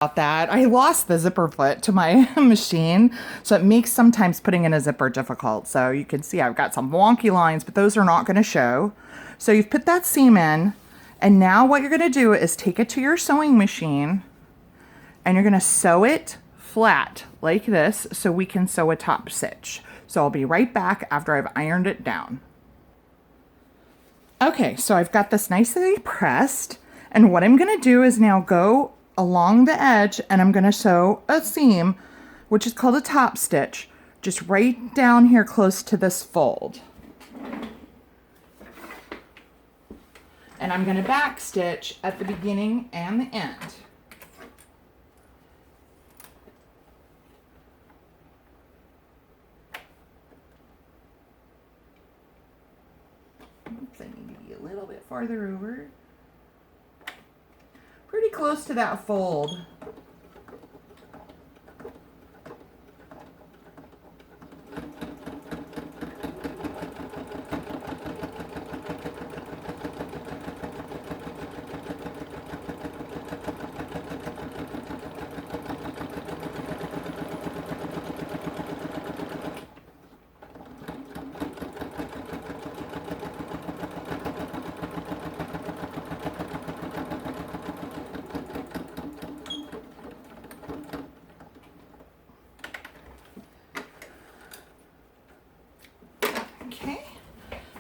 about that. I lost the zipper foot to my machine, so it makes sometimes putting in a zipper difficult. So you can see I've got some wonky lines, but those are not going to show. So you've put that seam in, and now what you're going to do is take it to your sewing machine, and you're going to sew it flat like this so we can sew a top stitch. So I'll be right back after I've ironed it down. Okay, so I've got this nicely pressed, and what I'm going to do is now go along the edge, and I'm going to sew a seam, which is called a top stitch, just right down here close to this fold. And I'm going to back stitch at the beginning and the end. Oops, I need to be a little bit farther over. Pretty close to that fold.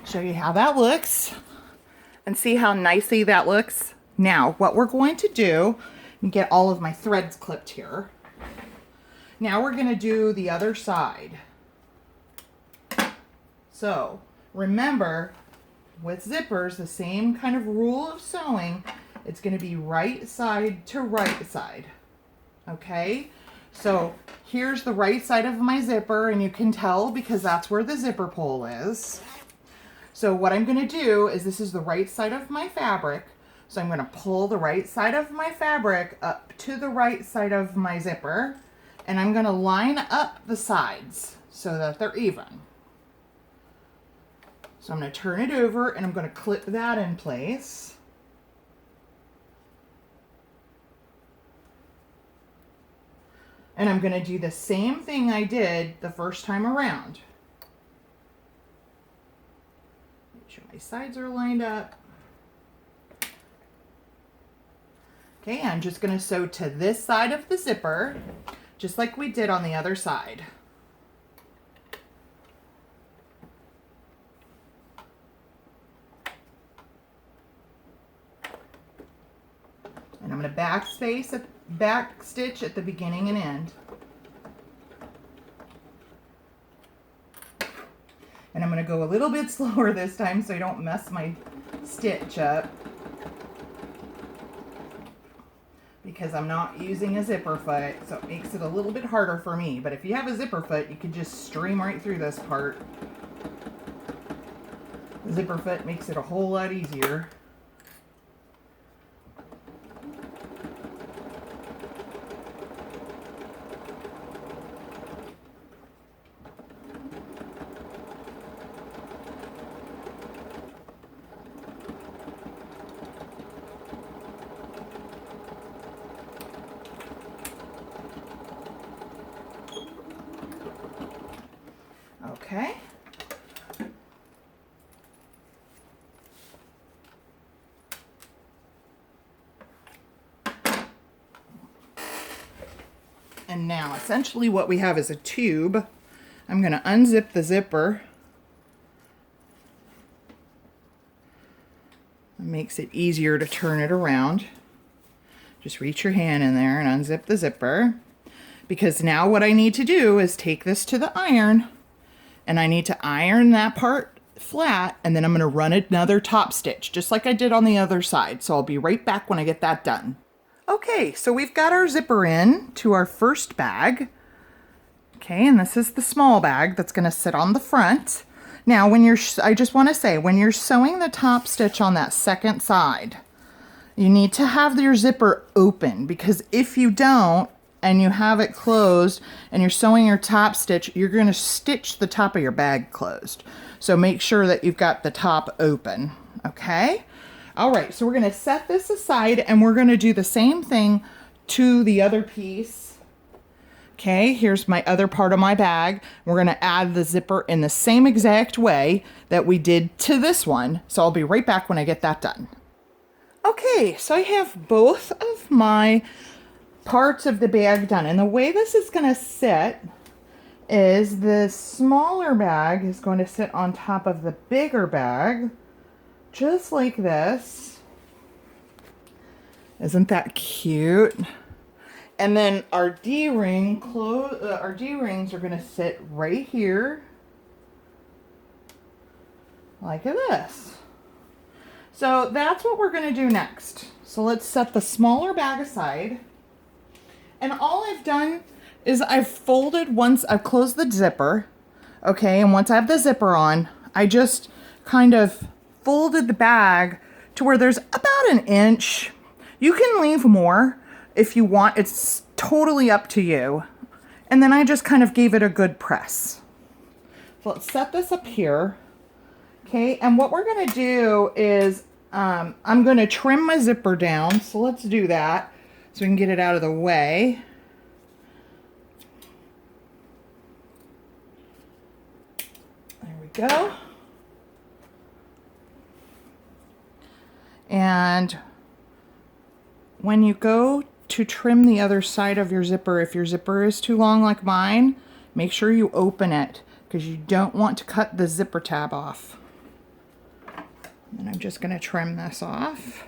Show you how that looks and see how nicely that looks. Now what we're going to do, get all of my threads clipped here. Now we're going to do the other side. So remember, with zippers, the same kind of rule of sewing, it's going to be right side to right side. Okay, so here's the right side of my zipper, and you can tell because that's where the zipper pole is. So what I'm going to do is, this is the right side of my fabric, so I'm going to pull the right side of my fabric up to the right side of my zipper, and I'm going to line up the sides so that they're even. So I'm going to turn it over, and I'm going to clip that in place. And I'm going to do the same thing I did the first time around. My sides are lined up. Okay, I'm just going to sew to this side of the zipper, just like we did on the other side. And I'm going to back stitch at the beginning and end. And I'm going to go a little bit slower this time so I don't mess my stitch up, because I'm not using a zipper foot, so it makes it a little bit harder for me. But if you have a zipper foot, you could just stream right through this part. The zipper foot makes it a whole lot easier. Okay. And now essentially what we have is a tube. I'm going to unzip the zipper. It makes it easier to turn it around. Just reach your hand in there and unzip the zipper. Because now what I need to do is take this to the iron, and I need to iron that part flat, and then I'm going to run another top stitch, just like I did on the other side. So I'll be right back when I get that done. Okay, so we've got our zipper in to our first bag. Okay, and this is the small bag that's going to sit on the front. Now, I just want to say, when you're sewing the top stitch on that second side, you need to have your zipper open, because if you don't, and you have it closed and you're sewing your top stitch, you're going to stitch the top of your bag closed. So make sure that you've got the top open. Okay. All right. So we're going to set this aside, and we're going to do the same thing to the other piece. Okay, here's my other part of my bag. We're going to add the zipper in the same exact way that we did to this one. So I'll be right back when I get that done. Okay, so I have both of my parts of the bag done. And the way this is going to sit is the smaller bag is going to sit on top of the bigger bag, just like this. Isn't that cute? And then our D-rings are going to sit right here, like this. So that's what we're going to do next. So let's set the smaller bag aside. And all I've done is I've folded once, I've closed the zipper, okay, and once I have the zipper on, I just kind of folded the bag to where there's about an inch. You can leave more if you want, it's totally up to you. And then I just kind of gave it a good press. So let's set this up here, okay, and what we're gonna do is I'm gonna trim my zipper down, so let's do that so we can get it out of the way. Go. And when you go to trim the other side of your zipper, if your zipper is too long like mine, make sure you open it because you don't want to cut the zipper tab off. And I'm just going to trim this off.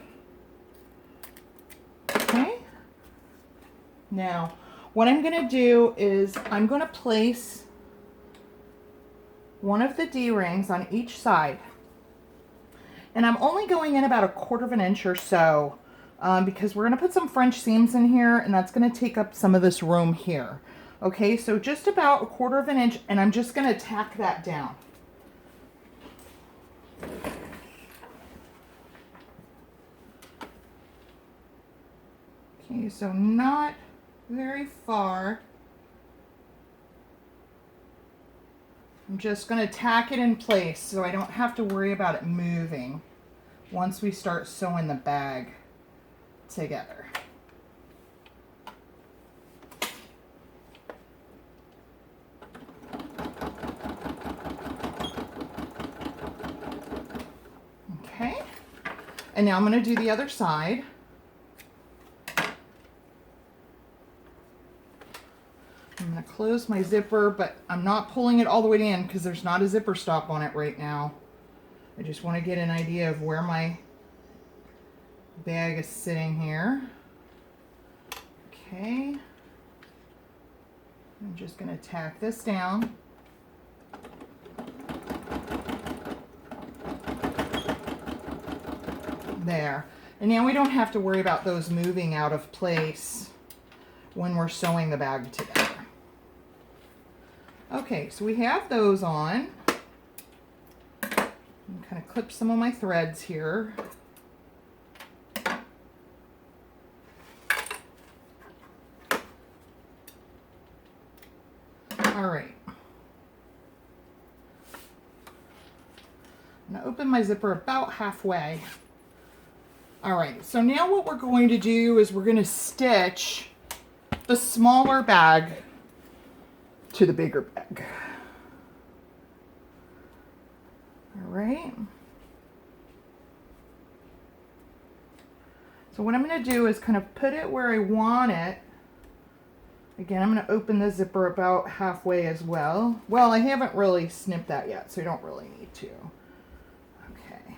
Okay. Now, what I'm going to do is I'm going to place one of the D-rings on each side. And I'm only going in about 1/4 of an inch or so because we're going to put some French seams in here and that's going to take up some of this room here. Okay, so just about 1/4 of an inch, and I'm just going to tack that down. Okay, so not very far. I'm just going to tack it in place so I don't have to worry about it moving once we start sewing the bag together. Okay, and now I'm going to do the other side. I'm going to close my zipper, but I'm not pulling it all the way in because there's not a zipper stop on it right now. I just want to get an idea of where my bag is sitting here. Okay. I'm just going to tack this down. There. And now we don't have to worry about those moving out of place when we're sewing the bag together. Okay, so we have those on. I'm kind of clip some of my threads here. All right. I'm going to open my zipper about halfway. All right, so now what we're going to do is we're going to stitch the smaller bag to the bigger bag. All right. So what I'm going to do is kind of put it where I want it. Again, I'm going to open the zipper about halfway as well. Well, I haven't really snipped that yet, so you don't really need to. Okay.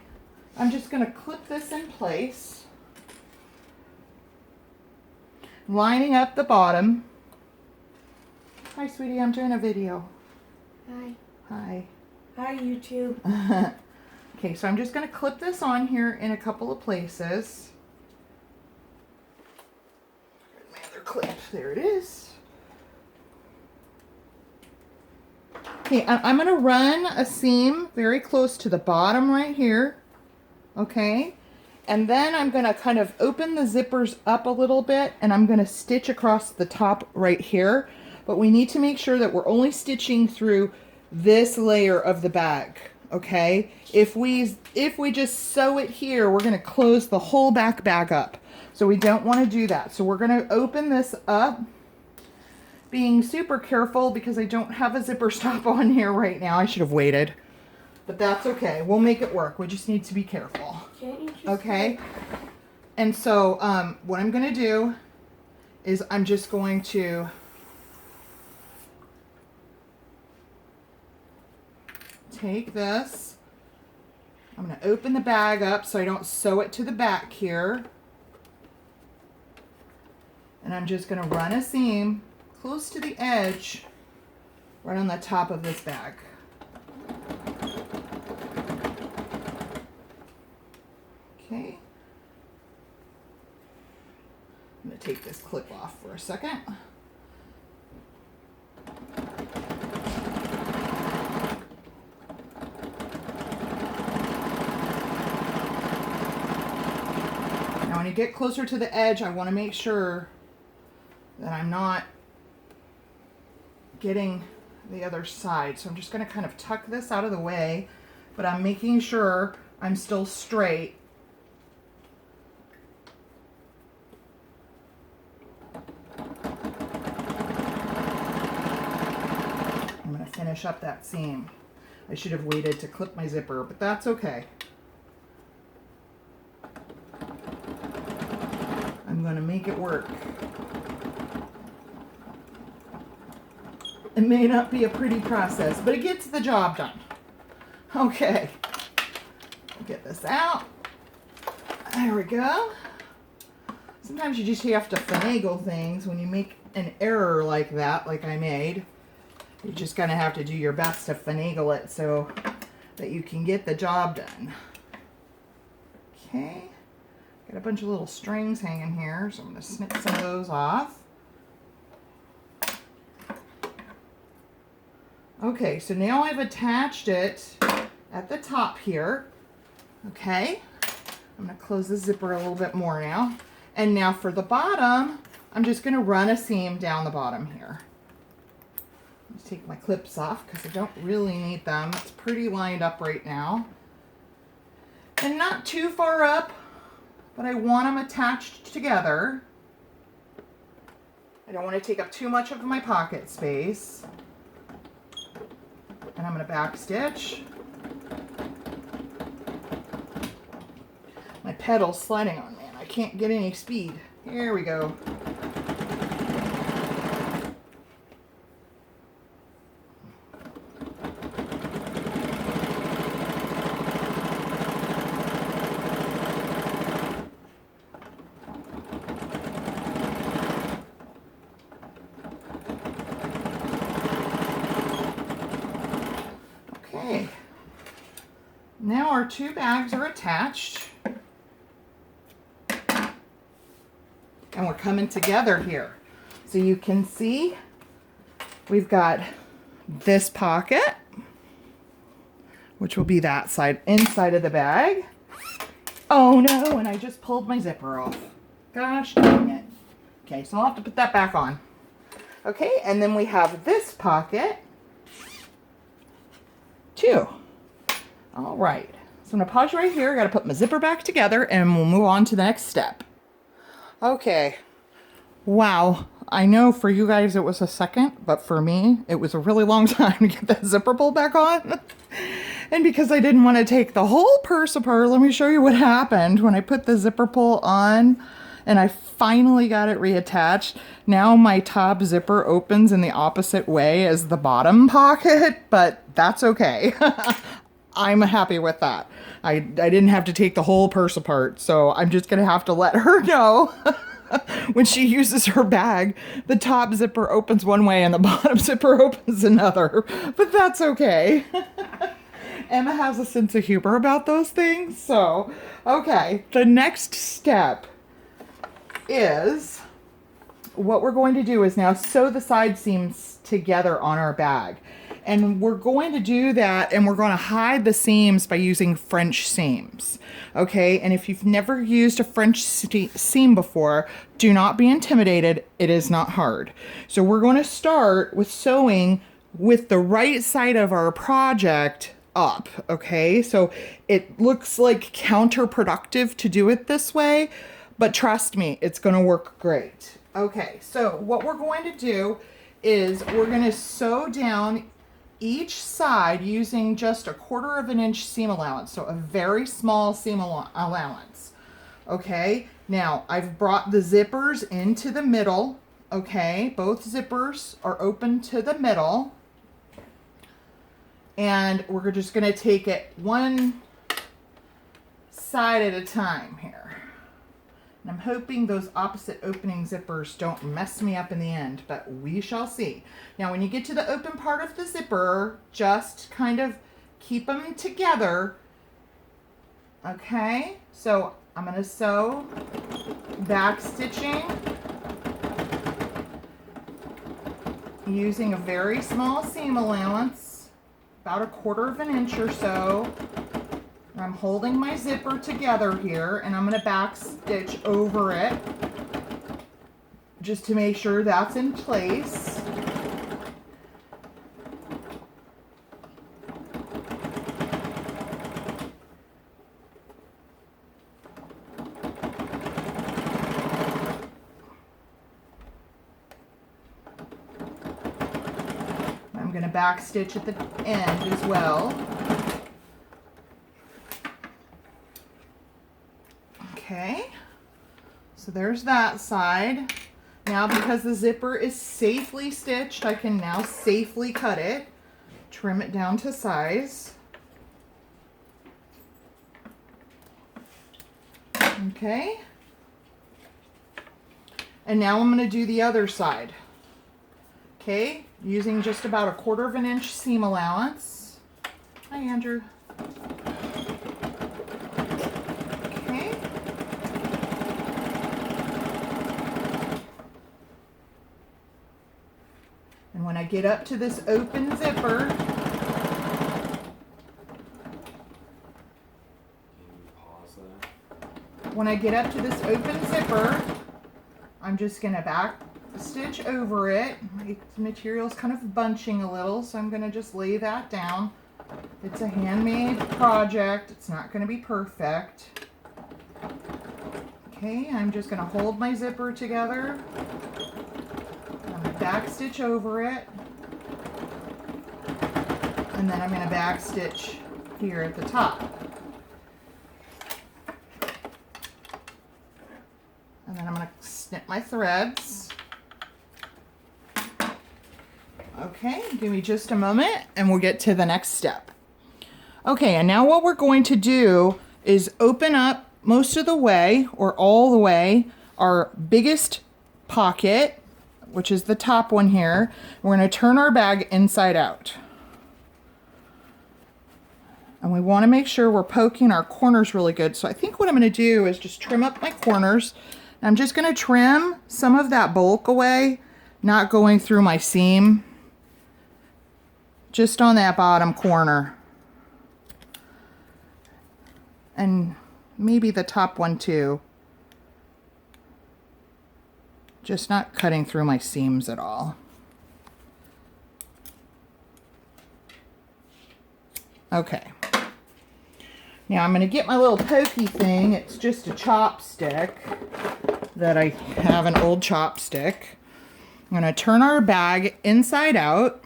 I'm just going to clip this in place, lining up the bottom. Hi, sweetie, I'm doing a video. Hi. Hi. Hi, YouTube. Okay, so I'm just going to clip this on here in a couple of places. Here's my other clip. There it is. Okay, I'm going to run a seam very close to the bottom right here. Okay, and then I'm going to kind of open the zippers up a little bit and I'm going to stitch across the top right here. But we need to make sure that we're only stitching through this layer of the bag, okay? If we just sew it here, we're going to close the whole back bag up. So we don't want to do that. So we're going to open this up, being super careful because I don't have a zipper stop on here right now. I should have waited, but that's okay. We'll make it work. We just need to be careful. Can't you just Okay. And so what I'm going to do is I'm just going to take this. I'm going to open the bag up so I don't sew it to the back here. And I'm just going to run a seam close to the edge right on the top of this bag. Okay. I'm going to take this clip off for a second. Now when you get closer to the edge, I want to make sure that I'm not getting the other side. So I'm just going to kind of tuck this out of the way, but I'm making sure I'm still straight. I'm going to finish up that seam. I should have waited to clip my zipper, but that's okay. I'm going to make it work. It may not be a pretty process, but it gets the job done. Okay. Get this out. There we go. Sometimes you just have to finagle things when you make an error like that, like I made. You're just going to have to do your best to finagle it so that you can get the job done. Okay. Got a bunch of little strings hanging here, so I'm going to snip some of those off. Okay, so now I've attached it at the top here. Okay, I'm going to close the zipper a little bit more now. And now for the bottom, I'm just going to run a seam down the bottom here. Let's take my clips off because I don't really need them. It's pretty lined up right now. And not too far up, but I want them attached together. I don't want to take up too much of my pocket space. And I'm going to back stitch. My pedal's sliding on me and I can't get any speed. Here we go. Okay, now our two bags are attached and we're coming together here. So you can see we've got this pocket, which will be that side, inside of the bag. Oh no, and I just pulled my zipper off. Gosh dang it. Okay, so I'll have to put that back on. Okay, and then we have this pocket too. All right, so I'm gonna pause right here. I gotta put my zipper back together and we'll move on to the next step. Okay, wow. I know for you guys it was a second, but for me, it was a really long time to get that zipper pull back on. And because I didn't want to take the whole purse apart, let me show you what happened when I put the zipper pull on and I finally got it reattached. Now my top zipper opens in the opposite way as the bottom pocket, but that's okay. I'm happy with that. I didn't have to take the whole purse apart, so I'm just gonna have to let her know when she uses her bag, the top zipper opens one way and the bottom zipper opens another, but that's okay. Emma has a sense of humor about those things. So, okay, the next step is what we're going to do is now sew the side seams together on our bag. And we're going to do that and we're going to hide the seams by using French seams. Okay, and if you've never used a French seam before, do not be intimidated. It is not hard. So we're going to start with sewing with the right side of our project up. Okay, so it looks like counterproductive to do it this way, but trust me, it's going to work great. Okay, so what we're going to do is we're going to sew down each side using just 1/4 inch seam allowance, so a very small seam allowance. Okay, now I've brought the zippers into the middle. Okay, both zippers are open to the middle, and we're just going to take it one side at a time here. And I'm hoping those opposite opening zippers don't mess me up in the end, but we shall see. Now, when you get to the open part of the zipper, just kind of keep them together. Okay, so I'm going to sew back stitching using a very small seam allowance, about 1/4 inch or so. I'm holding my zipper together here, and I'm going to back stitch over it just to make sure that's in place. I'm going to back stitch at the end as well. Okay, so there's that side. Now, because the zipper is safely stitched, I can now safely cut it, trim it down to size. Okay, and now I'm going to do the other side. Okay, using just about 1/4 inch seam allowance. Hi, Andrew. And when I get up to this open zipper, I'm just going to back stitch over it. The material's kind of bunching a little, so I'm going to just lay that down. It's a handmade project. It's not going to be perfect. Okay, I'm just going to hold my zipper together. I'm going to back stitch over it. And then I'm going to back stitch here at the top. And then I'm going to snip my threads. Okay, give me just a moment and we'll get to the next step. Okay, and now what we're going to do is open up most of the way, or all the way, our biggest pocket, which is the top one here. We're going to turn our bag inside out. And we want to make sure we're poking our corners really good. So I think what I'm going to do is just trim up my corners. I'm just going to trim some of that bulk away, not going through my seam, just on that bottom corner. And maybe the top one too. Just not cutting through my seams at all. Okay. Now I'm going to get my little pokey thing. It's just a chopstick that I have, an old chopstick. I'm going to turn our bag inside out.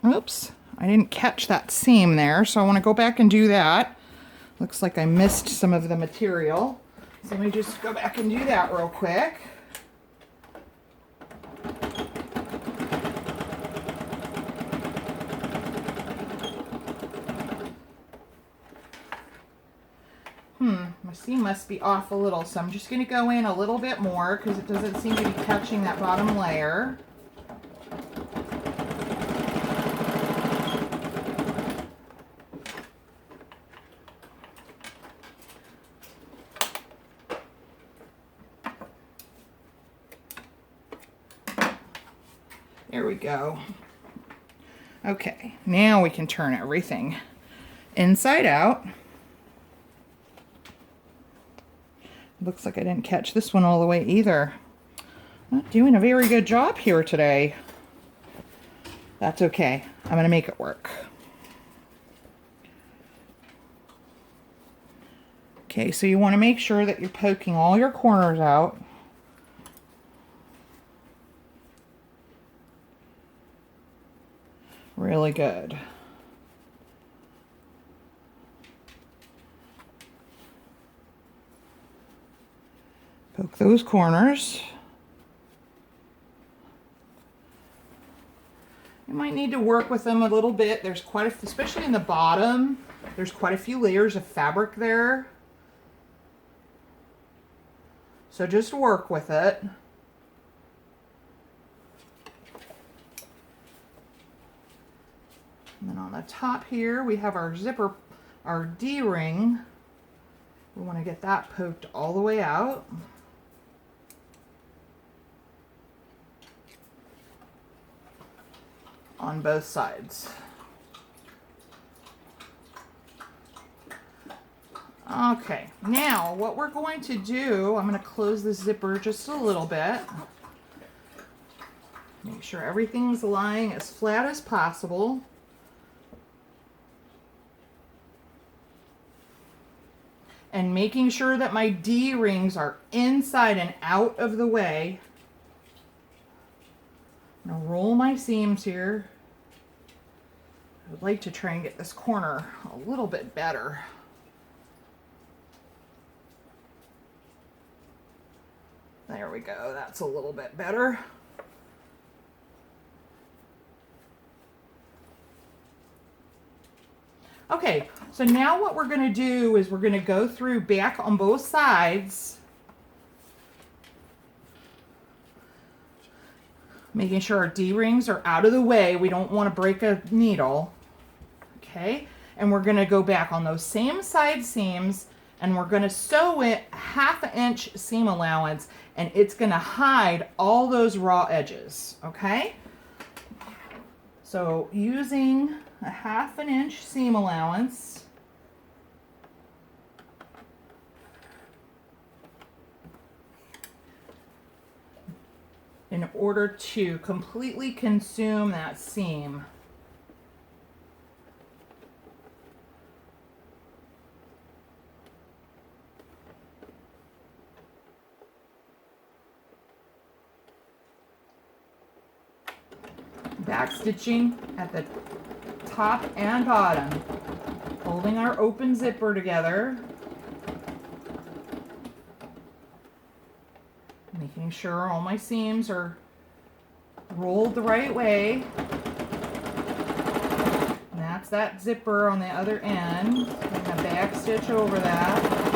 Oops, I didn't catch that seam there, so I want to go back and do that. Looks like I missed some of the material. So let me just go back and do that real quick. My seam must be off a little, so I'm just going to go in a little bit more because it doesn't seem to be catching that bottom layer. There we go. Okay, now we can turn everything inside out. Looks like I didn't catch this one all the way either. Not doing a very good job here today. That's okay. I'm going to make it work. Okay, so you want to make sure that you're poking all your corners out. Really good. Poke those corners. You might need to work with them a little bit. There's quite a, especially in the bottom, there's quite a few layers of fabric there. So just work with it. And then on the top here, we have our zipper, our D-ring. We want to get that poked all the way out. On both sides. Okay, now what we're going to do, I'm going to close the zipper just a little bit. Make sure everything's lying as flat as possible. And making sure that my D-rings are inside and out of the way. I'm going to roll my seams here. I would like to try and get this corner a little bit better. There we go, that's a little bit better. Okay, so now what we're going to do is we're going to go through back on both sides, making sure our D-rings are out of the way. We don't want to break a needle. Okay, and we're going to go back on those same side seams and we're going to sew it 1/2 inch seam allowance, and it's going to hide all those raw edges. Okay, so using a 1/2 inch seam allowance, in order to completely consume that seam. Back stitching at the top and bottom, holding our open zipper together, making sure all my seams are rolled the right way. And that's that zipper on the other end. I'm going to back stitch over that.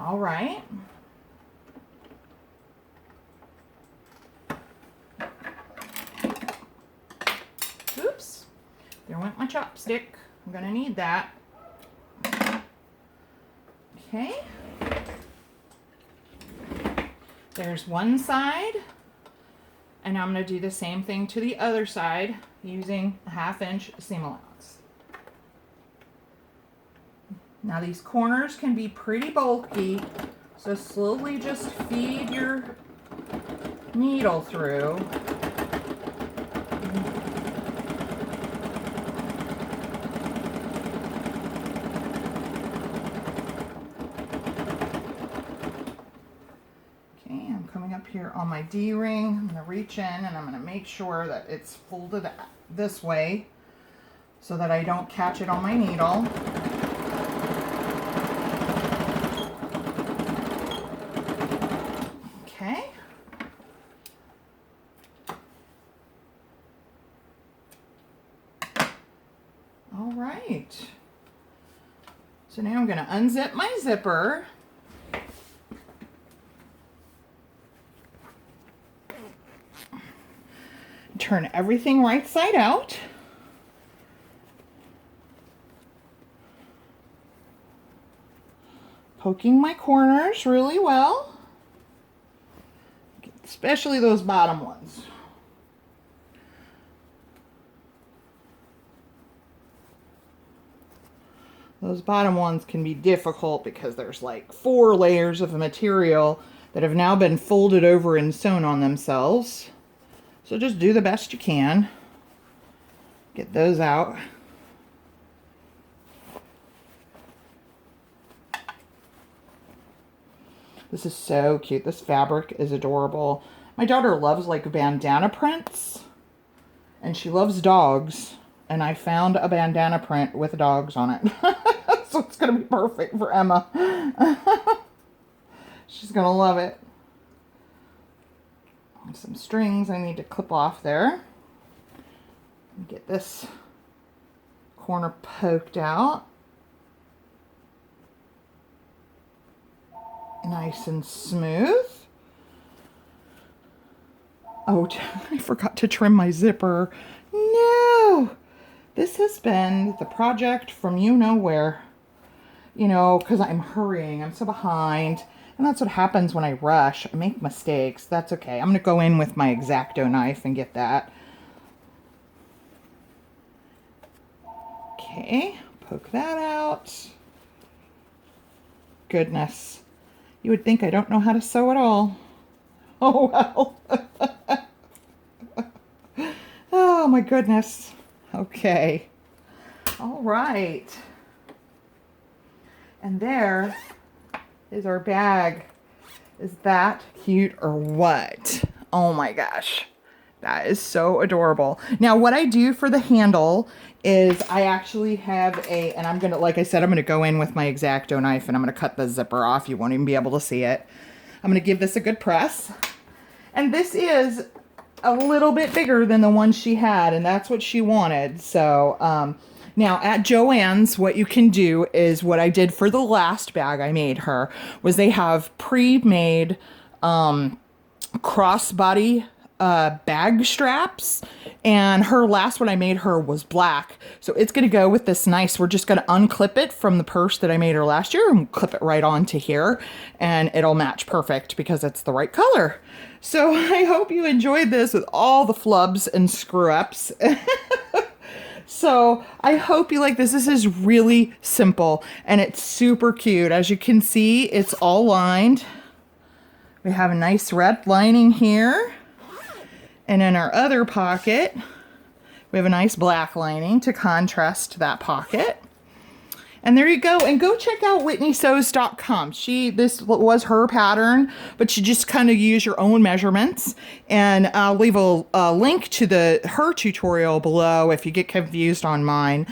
All right. Oops, there went my chopstick. I'm gonna need that. Okay. There's one side, and I'm gonna do the same thing to the other side using a 1/2 inch seam allowance. Now these corners can be pretty bulky, so slowly just feed your needle through. Okay, I'm coming up here on my D-ring. I'm going to reach in and I'm going to make sure that it's folded this way so that I don't catch it on my needle. So now I'm going to unzip my zipper. Turn everything right side out. Poking my corners really well, especially those bottom ones. Those bottom ones can be difficult because there's like 4 layers of material that have now been folded over and sewn on themselves. So just do the best you can. Get those out. This is so cute. This fabric is adorable. My daughter loves like bandana prints, and she loves dogs. And I found a bandana print with dogs on it. So it's going to be perfect for Emma. She's going to love it. Some strings I need to clip off there. Get this corner poked out. Nice and smooth. Oh, I forgot to trim my zipper. No! This has been the project from you know where. You know, because I'm hurrying. I'm so behind. And that's what happens when I rush. I make mistakes. That's okay. I'm going to go in with my X-Acto knife and get that. Okay. Poke that out. Goodness. You would think I don't know how to sew at all. Oh, well. Oh, my goodness. Okay. All right. And there is our bag. Is that cute or what? Oh my gosh. That is so adorable. Now what I do for the handle is I actually have and I'm going to, like I said, I'm going to go in with my X-Acto knife and I'm going to cut the zipper off. You won't even be able to see it. I'm going to give this a good press. And this is a little bit bigger than the one she had, and that's what she wanted. So now at Joann's, what you can do is what I did for the last bag I made her was they have pre-made crossbody bag straps, and her last one I made her was black, so it's gonna go with this nice. We're just gonna unclip it from the purse that I made her last year and clip it right onto here, and it'll match perfect because it's the right color. So I hope you enjoyed this with all the flubs and screw ups. So I hope you like this. This is really simple and it's super cute. As you can see, it's all lined. We have a nice red lining here. And in our other pocket, we have a nice black lining to contrast that pocket. And there you go. And go check out WhitneySews.com. This was her pattern, but you just kind of use your own measurements. And I'll leave a link to her tutorial below if you get confused on mine.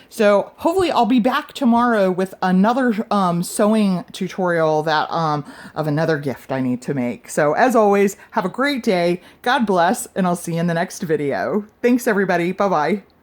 So hopefully I'll be back tomorrow with another sewing tutorial of another gift I need to make. So as always, have a great day. God bless, and I'll see you in the next video. Thanks, everybody. Bye-bye.